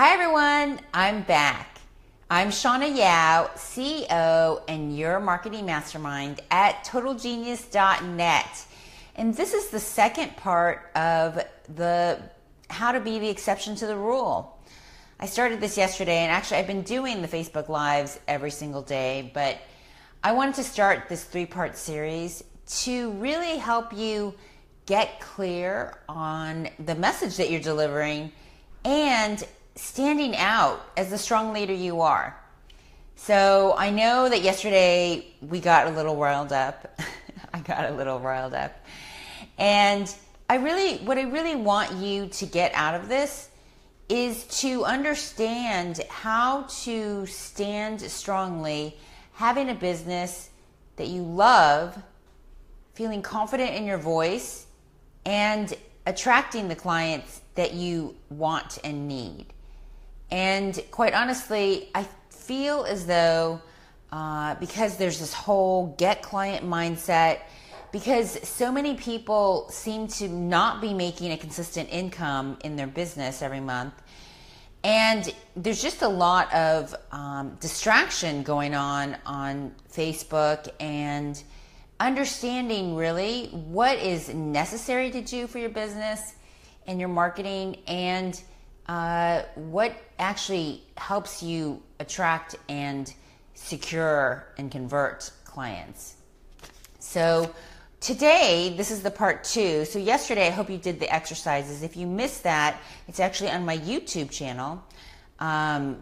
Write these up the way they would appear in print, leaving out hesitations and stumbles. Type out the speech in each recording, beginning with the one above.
Hi everyone, I'm back. I'm Shauna Yao, CEO and your marketing mastermind at TotalGenius.net. And this is the second part of the how to be the exception to the rule. I started this yesterday, and actually I've been doing the Facebook Lives every single day, but I wanted to start this 3-part series to really help you get clear on the message that you're delivering and standing out as the strong leader you are. So I know that yesterday we got a little riled up. I got a little riled up. And what I really want you to get out of this is to understand how to stand strongly, having a business that you love, feeling confident in your voice, and attracting the clients that you want and need. And quite honestly, I feel as though because there's this whole get client mindset, because so many people seem to not be making a consistent income in their business every month, and there's just a lot of distraction going on Facebook, and understanding really what is necessary to do for your business and your marketing, and what actually helps you attract and secure and convert clients. So today, this is the part 2. So yesterday, I hope you did the exercises. If you missed that, it's actually on my YouTube channel. I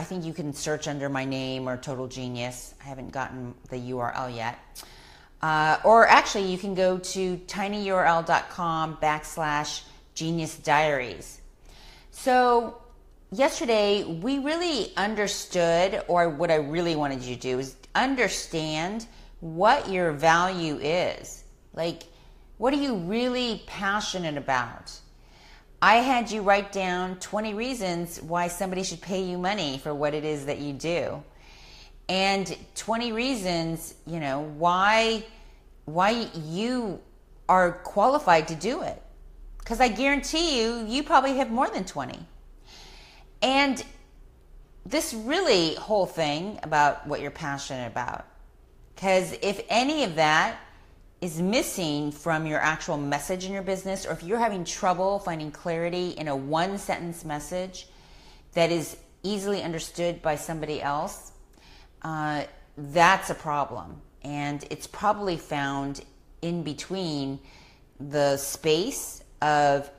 think you can search under my name or Total Genius. I haven't gotten the URL yet. Or actually, you can go to tinyurl.com/Genius Diaries. So yesterday, we really understood, or what I really wanted you to do is understand what your value is. Like, what are you really passionate about? I had you write down 20 reasons why somebody should pay you money for what it is that you do. And 20 reasons, why you are qualified to do it. Because I guarantee you probably have more than 20. And this really whole thing about what you're passionate about. Because if any of that is missing from your actual message in your business, or if you're having trouble finding clarity in a 1-sentence message that is easily understood by somebody else, that's a problem. And it's probably found in between the space of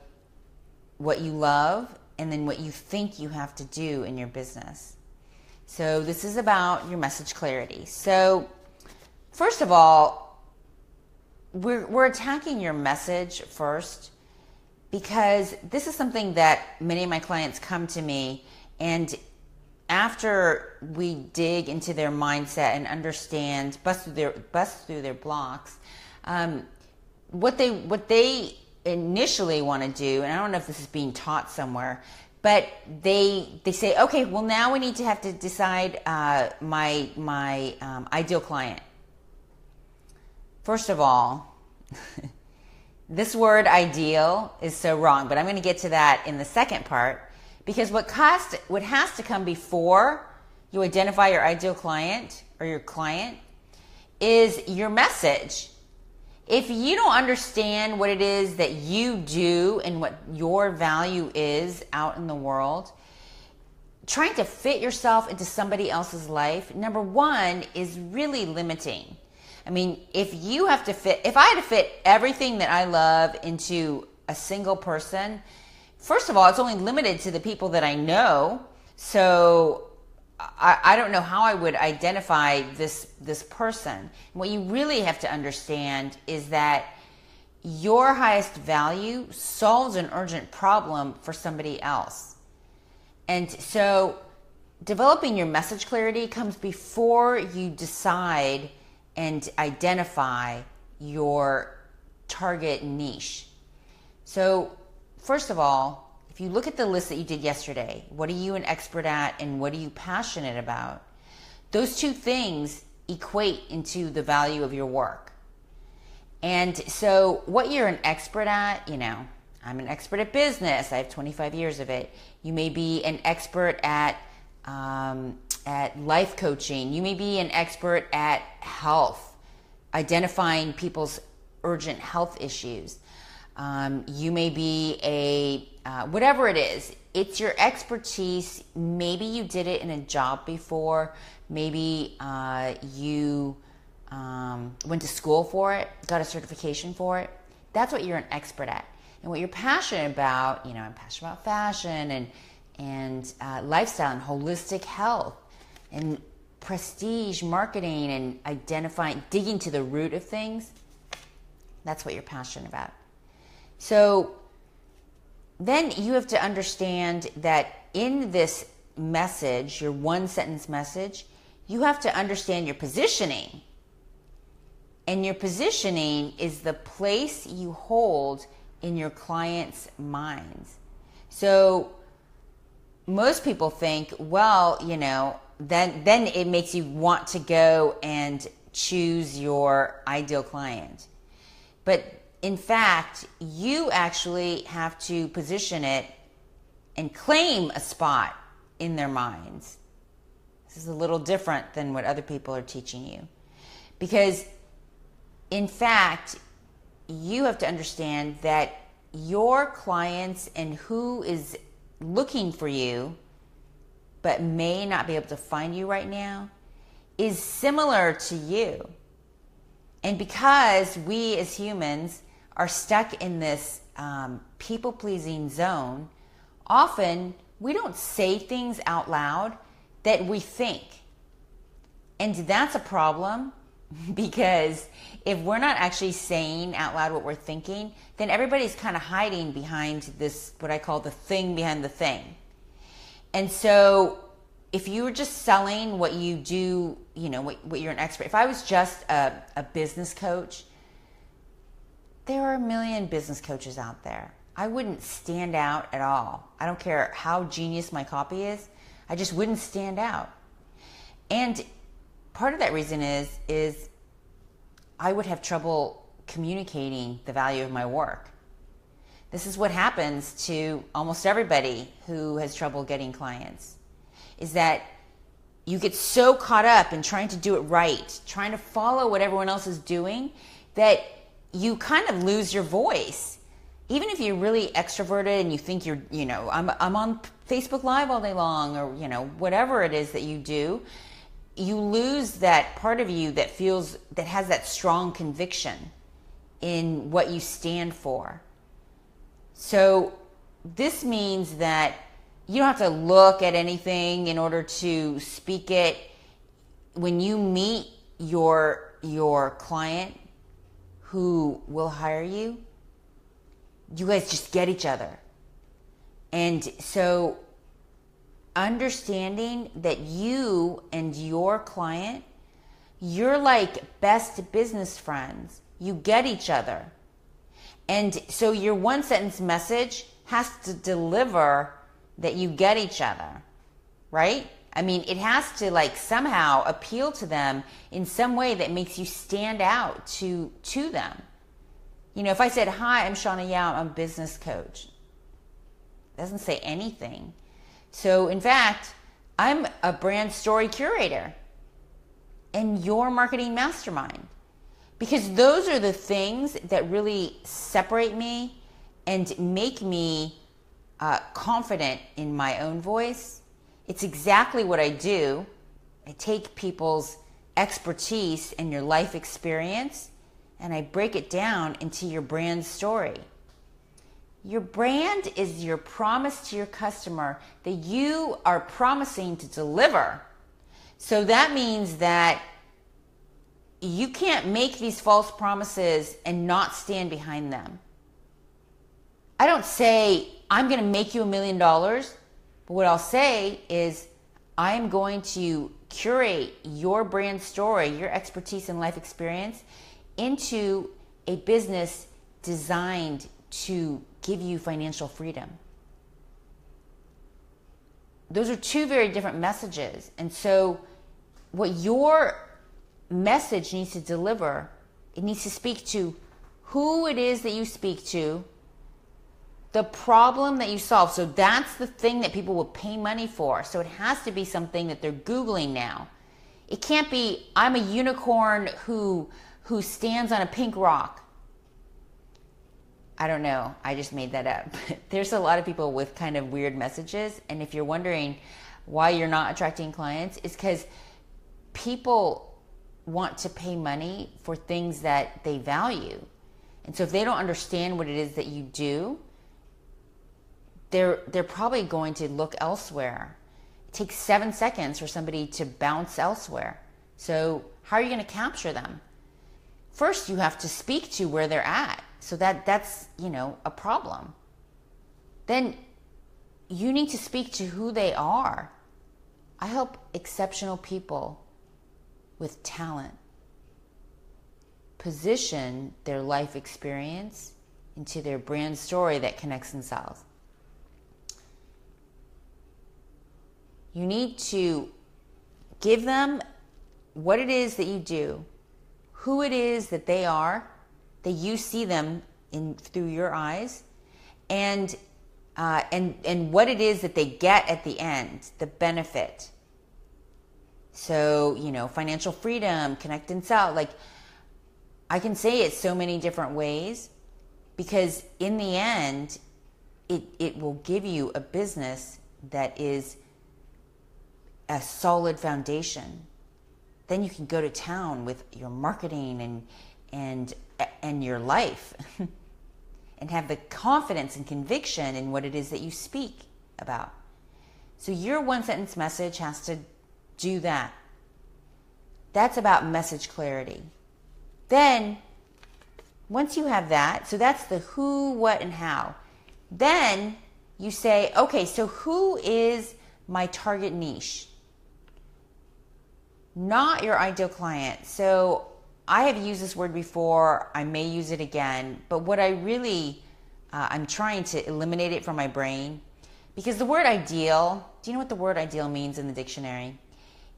what you love and then what you think you have to do in your business. So this is about your message clarity. So first of all, we're attacking your message first, because this is something that many of my clients come to me, and after we dig into their mindset and understand, bust through their blocks, what they initially want to do, and I don't know if this is being taught somewhere, but they say, okay, well now we need to have to decide my ideal client. First of all, this word ideal is so wrong, but I'm going to get to that in the second part, because what has to come before you identify your ideal client or your client is your message. If you don't understand what it is that you do and what your value is out in the world, trying to fit yourself into somebody else's life, number one, is really limiting. I mean, if I had to fit everything that I love into a single person, first of all, it's only limited to the people that I know. So I don't know how I would identify this person. And what you really have to understand is that your highest value solves an urgent problem for somebody else. And so developing your message clarity comes before you decide and identify your target niche. So first of all, if you look at the list that you did yesterday, what are you an expert at and what are you passionate about? Those two things equate into the value of your work. And so what you're an expert at, I'm an expert at business. I have 25 years of it. You may be an expert at life coaching. You may be an expert at health, identifying people's urgent health issues. You may be whatever it is. It's your expertise. Maybe you did it in a job before. Maybe you went to school for it, got a certification for it. That's what you're an expert at. And what you're passionate about, I'm passionate about fashion and lifestyle and holistic health and prestige marketing and identifying, digging to the root of things. That's what you're passionate about. So then you have to understand that in this message, your one sentence message, you have to understand your positioning. And your positioning is the place you hold in your clients' minds. So most people think, well, then it makes you want to go and choose your ideal client. But in fact, you actually have to position it and claim a spot in their minds. This is a little different than what other people are teaching you. Because in fact, you have to understand that your clients and who is looking for you but may not be able to find you right now is similar to you. And because we as humans are stuck in this people-pleasing zone, often we don't say things out loud that we think. And that's a problem, because if we're not actually saying out loud what we're thinking, then everybody's kind of hiding behind this, what I call the thing behind the thing. And so if you were just selling what you do, what you're an expert. If I was just a business coach, there are a million business coaches out there. I wouldn't stand out at all. I don't care how genius my copy is. I just wouldn't stand out. And part of that reason is I would have trouble communicating the value of my work. This is what happens to almost everybody who has trouble getting clients, is that you get so caught up in trying to do it right, trying to follow what everyone else is doing, that you kind of lose your voice. Even if you're really extroverted and you think I'm on Facebook Live all day long, or whatever it is that you do, you lose that part of you that has that strong conviction in what you stand for. So this means that you don't have to look at anything in order to speak it. When you meet your client who will hire you, you guys just get each other. And so understanding that you and your client, you're like best business friends. You get each other. And so your one sentence message has to deliver that you get each other, right? I mean, it has to somehow appeal to them in some way that makes you stand out to them. If I said, hi, I'm Shauna Yao, I'm a business coach, it doesn't say anything. So in fact, I'm a brand story curator and your marketing mastermind, because those are the things that really separate me and make me confident in my own voice. It's exactly what I do. I take people's expertise and your life experience and I break it down into your brand story. Your brand is your promise to your customer that you are promising to deliver. So that means that you can't make these false promises and not stand behind them. I don't say, I'm going to make you $1 million. But what I'll say is, I'm going to curate your brand story, your expertise and life experience into a business designed to give you financial freedom. Those are two very different messages. And so what your message needs to deliver, it needs to speak to who it is that you speak to, the problem that you solve. So that's the thing that people will pay money for. So it has to be something that they're Googling now. It can't be, I'm a unicorn who stands on a pink rock. I don't know. I just made that up. There's a lot of people with kind of weird messages. And if you're wondering why you're not attracting clients, it's because people want to pay money for things that they value. And so if they don't understand what it is that you do, they're probably going to look elsewhere. It takes 7 seconds for somebody to bounce elsewhere. So how are you going to capture them? First, you have to speak to where they're at. So that's, a problem. Then you need to speak to who they are. I help exceptional people with talent position their life experience into their brand story that connects and sells. You need to give them what it is that you do, who it is that they are, that you see them through your eyes, and what it is that they get at the end, the benefit. So, financial freedom, connect and sell. Like, I can say it so many different ways because in the end, it will give you a business that is a solid foundation. Then you can go to town with your marketing and your life and have the confidence and conviction in what it is that you speak about. So your one sentence message has to do that. That's about message clarity. Then once you have that, so that's the who, what, and how. Then you say, okay, so who is my target niche? Not your ideal client. So I have used this word before. I may use it again. But what I really, I'm trying to eliminate it from my brain. Because the word ideal, do you know what the word ideal means in the dictionary?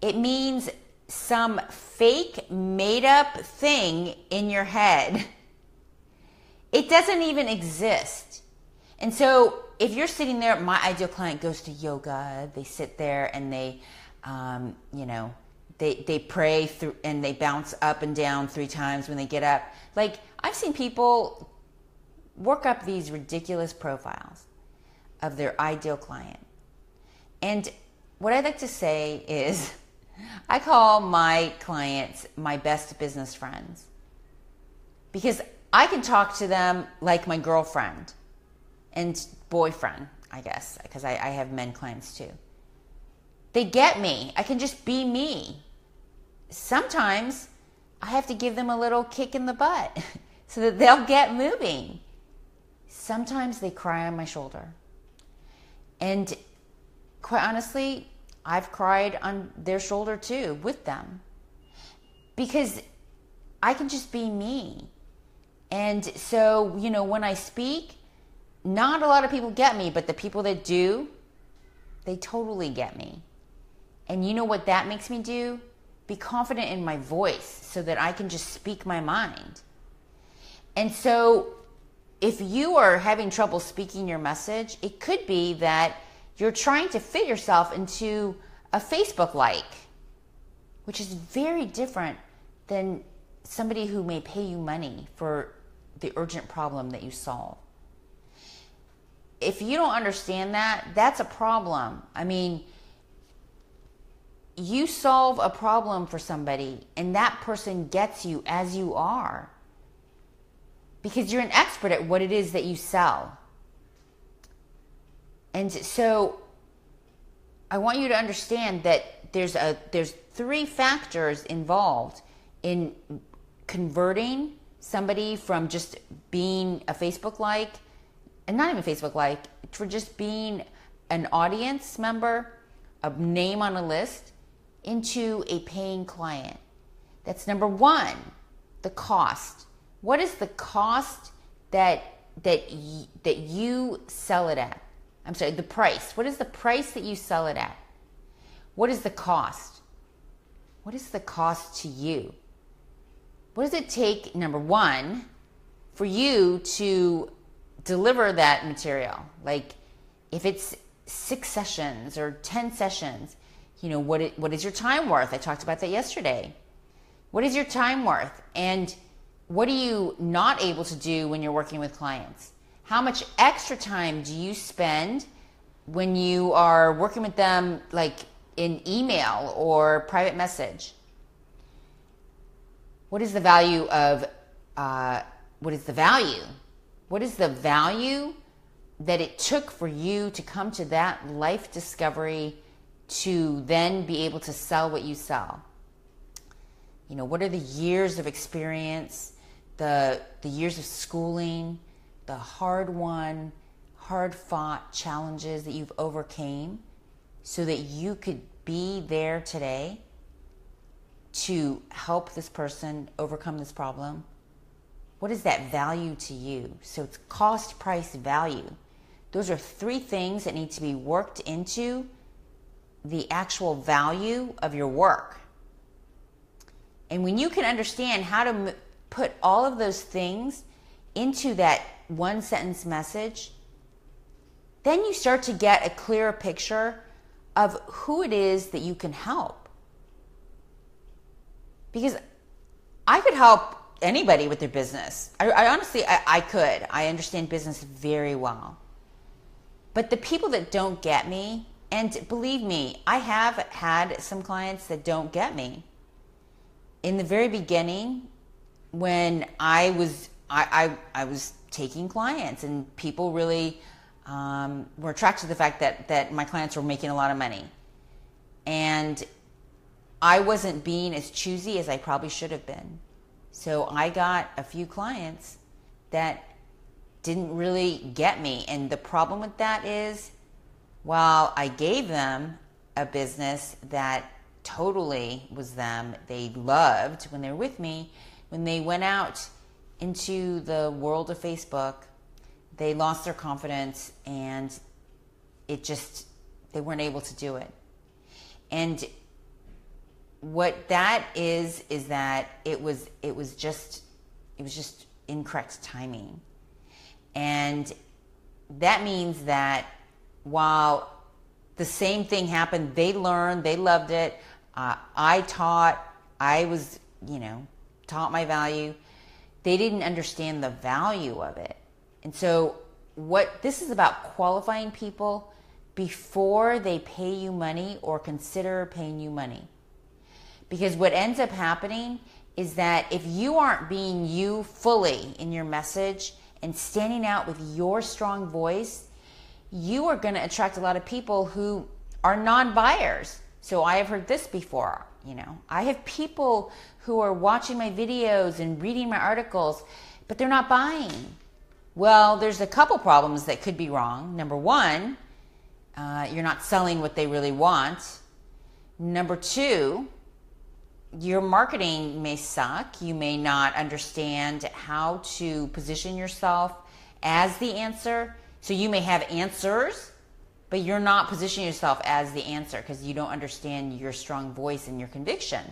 It means some fake, made up thing in your head. It doesn't even exist. And so if you're sitting there, my ideal client goes to yoga. They sit there and they, they pray through and they bounce up and down 3 times when they get up. Like, I've seen people work up these ridiculous profiles of their ideal client. And what I'd like to say is, I call my clients my best business friends because I can talk to them like my girlfriend and boyfriend, I guess, because I have men clients too. They get me. I can just be me. Sometimes I have to give them a little kick in the butt so that they'll get moving. Sometimes they cry on my shoulder. And quite honestly, I've cried on their shoulder too with them because I can just be me. And so, when I speak, not a lot of people get me, but the people that do, they totally get me. And you know what that makes me do? Be confident in my voice so that I can just speak my mind. And so if you are having trouble speaking your message, it could be that you're trying to fit yourself into a Facebook like, which is very different than somebody who may pay you money for the urgent problem that you solve. If you don't understand that, that's a problem. I mean, you solve a problem for somebody and that person gets you as you are because you're an expert at what it is that you sell. And so I want you to understand that there's 3 factors involved in converting somebody from just being a Facebook like, and not even Facebook like, for just being an audience member, a name on a list, into a paying client. That's number 1, the cost. What is the cost that you sell it at? I'm sorry, the price. What is the price that you sell it at? What is the cost? What is the cost to you? What does it take, number 1, for you to deliver that material. Like if it's 6 sessions or 10 sessions, what is your time worth? I talked about that yesterday. What is your time worth? And what are you not able to do when you're working with clients? How much extra time do you spend when you are working with them, like in email or private message? What is the value of, what is the value that it took for you to come to that life discovery to then be able to sell what you sell? What are the years of experience, the years of schooling, the hard-won, hard-fought challenges that you've overcame so that you could be there today to help this person overcome this problem? What is that value to you? So it's cost, price, value. Those are 3 things that need to be worked into the actual value of your work. And when you can understand how to put all of those things into that 1-sentence message, then you start to get a clearer picture of who it is that you can help. Because I could help anybody with their business. I honestly could. I understand business very well. But the people that don't get me, and believe me, I have had some clients that don't get me. In the very beginning, when I was taking clients, and people really were attracted to the fact that my clients were making a lot of money. And I wasn't being as choosy as I probably should have been. So I got a few clients that didn't really get me. And the problem with that is, while I gave them a business that totally was them, they loved when they were with me, when they went out into the world of Facebook, they lost their confidence, and they weren't able to do it. And what that is that it was just incorrect timing. And that means that while the same thing happened, they learned, they loved it. I taught my value. They didn't understand the value of it. And so what this is about, qualifying people before they pay you money or consider paying you money. Because what ends up happening is that if you aren't being you fully in your message and standing out with your strong voice, you are going to attract a lot of people who are non-buyers. So I have heard this before. I have people who are watching my videos and reading my articles, but they're not buying. Well, there's a couple problems that could be wrong. Number 1, you're not selling what they really want. Number 2, your marketing may suck. You may not understand how to position yourself as the answer. So you may have answers, but you're not positioning yourself as the answer because you don't understand your strong voice and your conviction.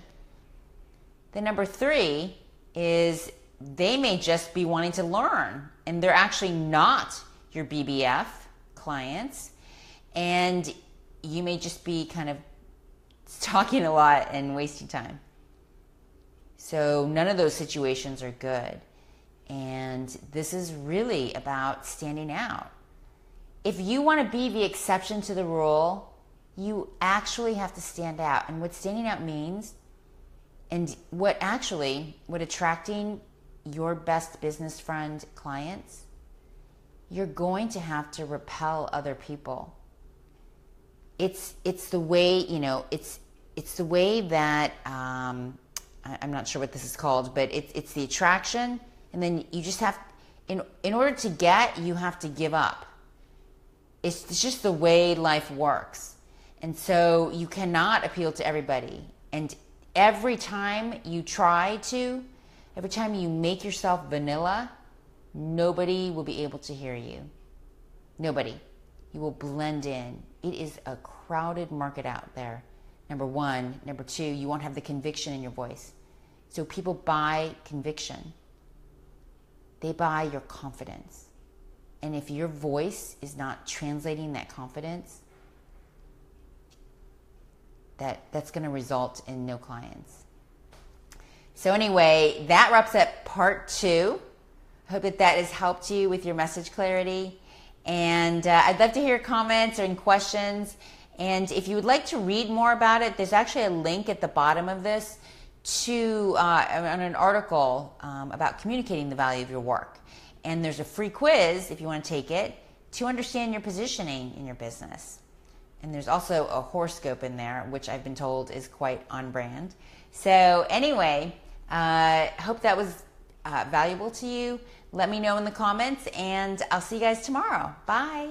Then number 3 is they may just be wanting to learn, and they're actually not your BBF clients, and you may just be kind of talking a lot and wasting time. So none of those situations are good. And this is really about standing out. If you want to be the exception to the rule, you actually have to stand out. And what standing out means, and what attracting your best business friend clients, you're going to have to repel other people. It's the way, it's the way that, I'm not sure what this is called, but it's the attraction. And then you just have, in order to get, you have to give up. It's just the way life works. And so you cannot appeal to everybody. And every time you make yourself vanilla, nobody will be able to hear you. Nobody. You will blend in. It is a crowded market out there. Number 1. Number 2, you won't have the conviction in your voice. So people buy conviction. They buy your confidence. And if your voice is not translating that confidence, that's going to result in no clients. So anyway, that wraps up part 2. I hope that has helped you with your message clarity. And I'd love to hear comments or questions. And if you would like to read more about it, there's actually a link at the bottom of this to on an article about communicating the value of your work. And there's a free quiz, if you want to take it, to understand your positioning in your business. And there's also a horoscope in there, which I've been told is quite on brand. So anyway, hope that was valuable to you. Let me know in the comments, and I'll see you guys tomorrow. Bye.